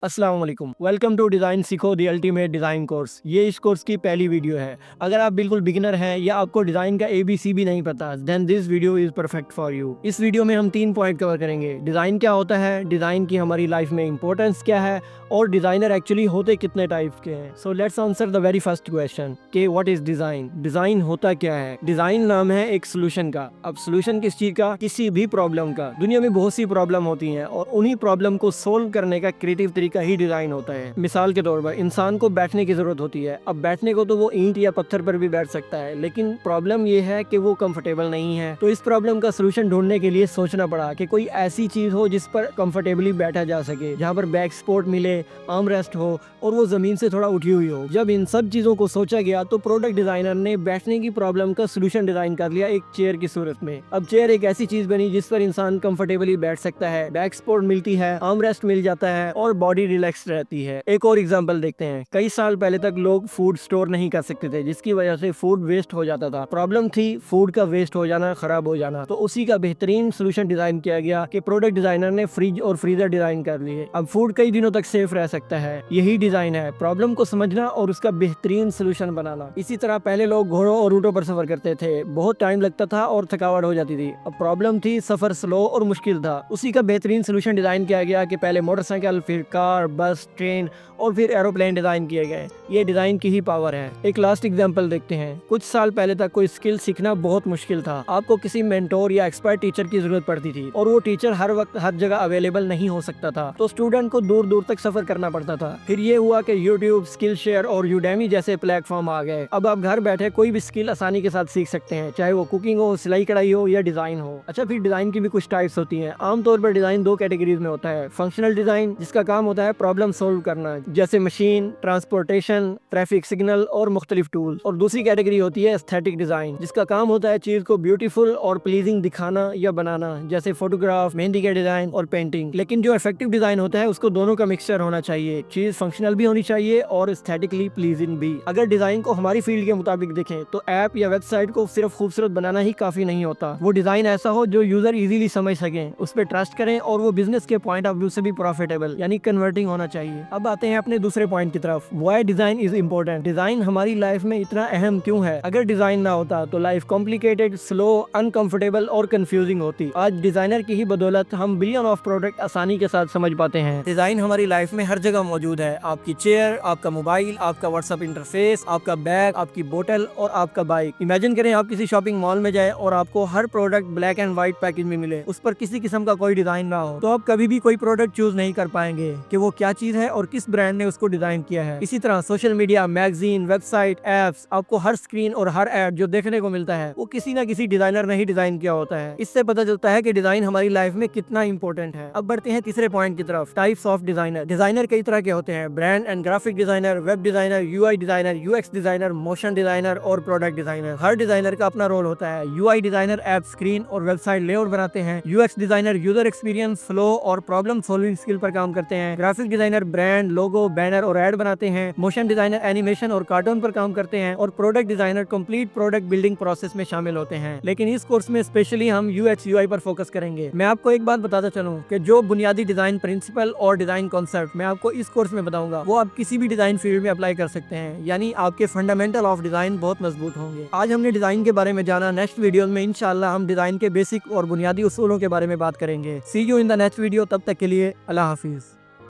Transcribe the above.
अस्सलाम वालेकुम, welcome to design सीखो दी अल्टीमेट डिज़ाइन कोर्स। ये इस कोर्स की पहली वीडियो है। अगर आप बिल्कुल बिगिनर हैं या आपको डिज़ाइन का ABC भी नहीं पता, then this video is perfect for you. इस वीडियो में हम 3 पॉइंट कवर करेंगे। डिज़ाइन क्या होता है, डिज़ाइन की हमारी लाइफ में इंपॉर्टेंस क्या है और डिज़ाइनर एक्चुअली होते कितने टाइप के हैं। So let's answer the very first question कि व्हाट इज़ डिज़ाइन। डिज़ाइन होता क्या है? डिज़ाइन नाम है एक सोल्यूशन का। अब सोल्यूशन किस चीज़ का? किसी भी प्रॉब्लम का। दुनिया में बहुत सी प्रॉब्लम होती हैं और उन्हीं प्रॉब्लम को सोल्व करने का क्रिएटिव तरीका ही डिज़ाइन होता है। मिसाल के तौर पर इंसान को बैठने की जरूरत होती है। अब बैठने को तो वो ईंट या पत्थर पर भी बैठ सकता है, लेकिन प्रॉब्लम ये है कि वो कंफर्टेबल नहीं है। तो इस प्रॉब्लम का सोल्यूशन ढूंढने के लिए सोचना पड़ा कि कोई ऐसी चीज हो जिस पर कंफर्टेबली बैठा जा सके, जहाँ पर बैक सपोर्ट मिले, आर्म रेस्ट हो और वो जमीन से थोड़ा उठी हुई हो। जब इन सब चीजों को सोचा गया तो प्रोडक्ट डिजाइनर ने बैठने की प्रॉब्लम का सोल्यूशन डिजाइन कर लिया एक चेयर की सूरत में। अब चेयर एक ऐसी चीज बनी जिस पर इंसान कंफर्टेबली बैठ सकता है, बैक सपोर्ट मिलती है, आर्म रेस्ट मिल जाता है और बॉडी रिलैक्स रहती है। एक और एग्जांपल देखते हैं। कई साल पहले तक लोग फूड स्टोर नहीं कर सकते थे, जिसकी वजह से फूड वेस्ट हो जाता था। प्रॉब्लम थी फूड का वेस्ट हो जाना, खराब हो जाना। तो उसी का बेहतरीन सोल्यूशन डिजाइन किया गया कि प्रोडक्ट डिजाइनर ने फ्रिज और फ्रीजर डिजाइन कर लिए। अब फूड कई दिनों तक सेफ रह सकता है। यही डिजाइन है, प्रॉब्लम को समझना और उसका बेहतरीन सोल्यूशन बनाना। इसी तरह पहले लोग घोड़ों और ऊँटों पर सफर करते थे, बहुत टाइम लगता था और थकावट हो जाती थी। अब प्रॉब्लम थी सफर स्लो और मुश्किल था। उसी का बेहतरीन सोल्यूशन डिजाइन किया गया कि पहले मोटरसाइकिल, फिर कार, बस, ट्रेन और फिर एरोप्लेन डिजाइन किए गए। ये डिजाइन की ही पावर है। एक लास्ट एग्जांपल देखते हैं। कुछ साल पहले तक कोई स्किल सीखना बहुत मुश्किल था। आपको किसी मेंटोर या एक्सपर्ट टीचर की जरूरत पड़ती थी और वो टीचर हर वक्त हर जगह अवेलेबल नहीं हो सकता था, तो स्टूडेंट को दूर दूर तक सफर करना पड़ता था। फिर ये हुआ कि यूट्यूब, स्किल शेयर और यूडेमी जैसे प्लेटफॉर्म आ गए। अब आप घर बैठे कोई भी स्किल आसानी के साथ सीख सकते हैं, चाहे वो कुकिंग हो, सिलाई कढ़ाई हो या डिजाइन हो। अच्छा, फिर डिजाइन की भी कुछ टाइप्स होती हैं। आमतौर पर डिजाइन 2 कैटेगरीज में होता है। फंक्शनल डिजाइन, जिसका काम होता है प्रॉब्लम सोल्व करना, जैसे मशीन, ट्रांसपोर्टेशन, ट्रैफिक सिग्नल और मुख्तलिफ टूल। और दूसरी कैटेगरी होती है एस्थेटिक डिजाइन, जिसका काम होता है चीज को ब्यूटीफुल और प्लीजिंग दिखाना या बनाना, जैसे फोटोग्राफ, मेहंदी के डिजाइन और पेंटिंग। लेकिन जो इफेक्टिव डिजाइन होता है उसको दोनों का मिक्सचर होना चाहिए। चीज फंक्शनल भी होनी चाहिए और एस्थेटिकली प्लीजिंग भी। अगर डिजाइन को हमारी फील्ड के मुताबिक देखें तो ऐप या वेबसाइट को सिर्फ खूबसूरत बनाना ही काफी नहीं होता। वो डिजाइन ऐसा हो जो यूजर इजीली समझ सके, उस पर ट्रस्ट करें और वो बिजनेस के पॉइंट ऑफ व्यू से भी प्रॉफिटेबल यानी कन्वर्टिंग होना चाहिए। अब आते हैं अपने दूसरे पॉइंट की तरफ। Why design is important. Design हमारी लाइफ में इतना अहम क्यों है? अगर डिजाइन ना होता तो लाइफ कॉम्प्लिकेटेड, स्लो, अनकंफर्टेबल और कंफ्यूजिंग होती। आज डिजाइनर की ही बदौलत हम बिलियन ऑफ प्रोडक्ट आसानी के साथ समझ पाते हैं। डिजाइन हमारी लाइफ में हर जगह मौजूद है। आपकी चेयर, आपका मोबाइल, आपका व्हाट्सएप इंटरफेस, आपका बैग, आपकी बोतल और आपका बाइक। इमेजिन करें आप किसी शॉपिंग मॉल में जाए और आपको हर product black and white package में मिले, उस पर किसी किस्म का कोई डिजाइन ना हो, तो आप कभी भी कोई प्रोडक्ट चूज नहीं कर पाएंगे कि वो क्या चीज है और किस ब्रांड ने उसको डिजाइन किया है। इसी तरह social media, magazine, website, apps, आपको हर स्क्रीन और हर एड जो देखने को मिलता है वो किसी ना किसी डिजाइनर ने ही डिजाइन किया होता है। इससे पता चलता है कि डिजाइन हमारी लाइफ में कितना इंपॉर्टेंट है। अब बढ़ते हैं तीसरे पॉइंट की तरफ। Types of designer. डिजाइनर कई तरह के होते हैं। Brand and graphic designer, web designer, UI designer, UX designer, motion designer और प्रोडक्ट डिजाइनर। हर डिजाइनर का अपना रोल होता है। यूआई डिजाइनर ऐप, स्क्रीन और वेबसाइट लेआउट बनाते हैं। UX designer user experience, flow और प्रॉब्लम सॉल्विंग स्किल पर काम करते हैं। ग्राफिक डिजाइनर ब्रांड, लोगो, बैनर और ऐड बनाते हैं। मोशन डिजाइनर एनिमेशन और कार्टून पर काम करते हैं और product designer complete product building process में शामिल होते हैं। लेकिन इस कोर्स में स्पेशली हम यूएक्स यूआई पर फोकस करेंगे। मैं आपको एक बात बताता चलूं कि जो बुनियादी डिजाइन प्रिंसिपल और डिजाइन कॉन्सेप्ट मैं आपको इस कोर्स में बताऊंगा वो आप किसी भी डिजाइन फील्ड में अप्लाई कर सकते हैं, यानी आपके फंडामेंटल ऑफ डिजाइन बहुत मजबूत होंगे। आज हमने डिजाइन के बारे में जाना। नेक्स्ट वीडियो में इंशाल्लाह हम डिजाइन के बेसिक और बुनियादी उसूलों के बारे में बात करेंगे। See you in the next video. तब तक के लिए अल्लाह हाफिज।